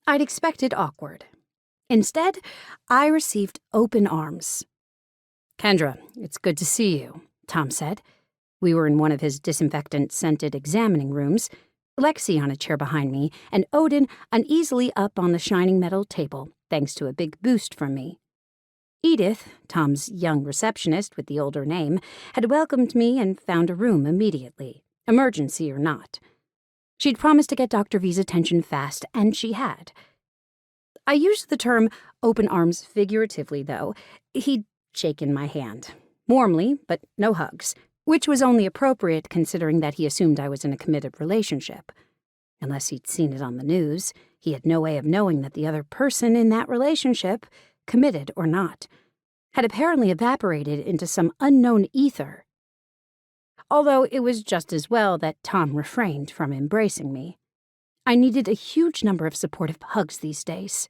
I'd expected awkward. Instead, I received open arms. "Kendra, it's good to see you," Tom said. We were in one of his disinfectant-scented examining rooms, Lexi on a chair behind me, and Odin uneasily up on the shining metal table, thanks to a big boost from me. Edith, Tom's young receptionist with the older name, had welcomed me and found a room immediately, emergency or not. She'd promised to get Dr. V's attention fast, and she had. I used the term open arms figuratively, though. He'd shaken my hand, warmly, but no hugs, which was only appropriate considering that he assumed I was in a committed relationship. Unless he'd seen it on the news, he had no way of knowing that the other person in that relationship, committed or not, had apparently evaporated into some unknown ether. Although it was just as well that Tom refrained from embracing me. I needed a huge number of supportive hugs these days,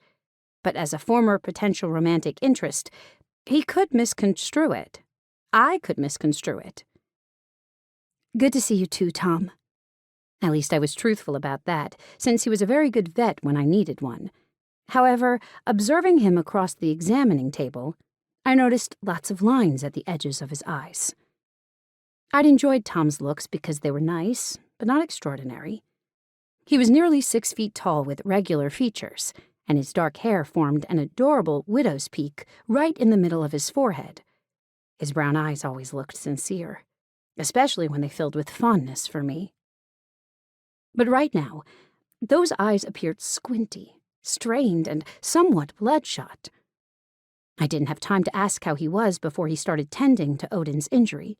but as a former potential romantic interest, he could misconstrue it. I could misconstrue it. "Good to see you too, Tom." At least I was truthful about that, since he was a very good vet when I needed one. However, observing him across the examining table, I noticed lots of lines at the edges of his eyes. I'd enjoyed Tom's looks because they were nice, but not extraordinary. He was nearly 6 feet tall with regular features, and his dark hair formed an adorable widow's peak right in the middle of his forehead. His brown eyes always looked sincere, especially when they filled with fondness for me. But right now, those eyes appeared squinty, strained, and somewhat bloodshot. I didn't have time to ask how he was before he started tending to Odin's injury.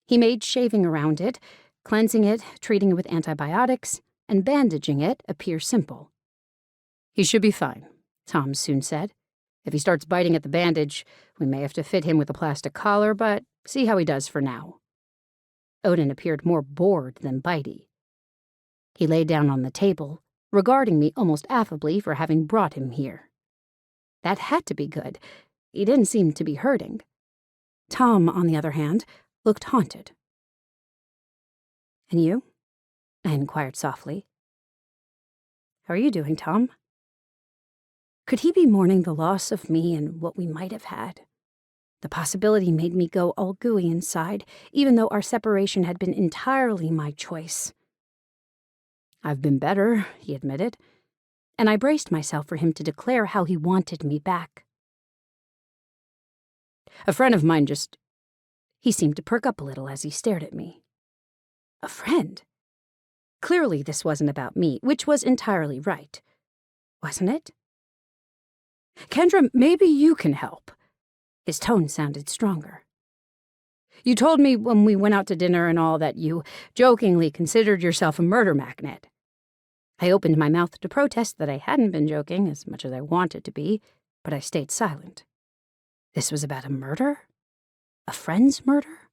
He made shaving around it, cleansing it, treating it with antibiotics, and bandaging it appear simple. "He should be fine," Tom soon said. "If he starts biting at the bandage, we may have to fit him with a plastic collar, but see how he does for now." Odin appeared more bored than bitey. He lay down on the table, regarding me almost affably for having brought him here. That had to be good. He didn't seem to be hurting. Tom, on the other hand, looked haunted. "And you?" I inquired softly. "How are you doing, Tom?" Could he be mourning the loss of me and what we might have had? The possibility made me go all gooey inside, even though our separation had been entirely my choice. "I've been better," he admitted, and I braced myself for him to declare how he wanted me back. "A friend of mine just—" He seemed to perk up a little as he stared at me. A friend? Clearly this wasn't about me, which was entirely right. Wasn't it? "Kendra, maybe you can help." His tone sounded stronger. "You told me when we went out to dinner and all that you jokingly considered yourself a murder magnet." I opened my mouth to protest that I hadn't been joking as much as I wanted to be, but I stayed silent. This was about a murder? A friend's murder?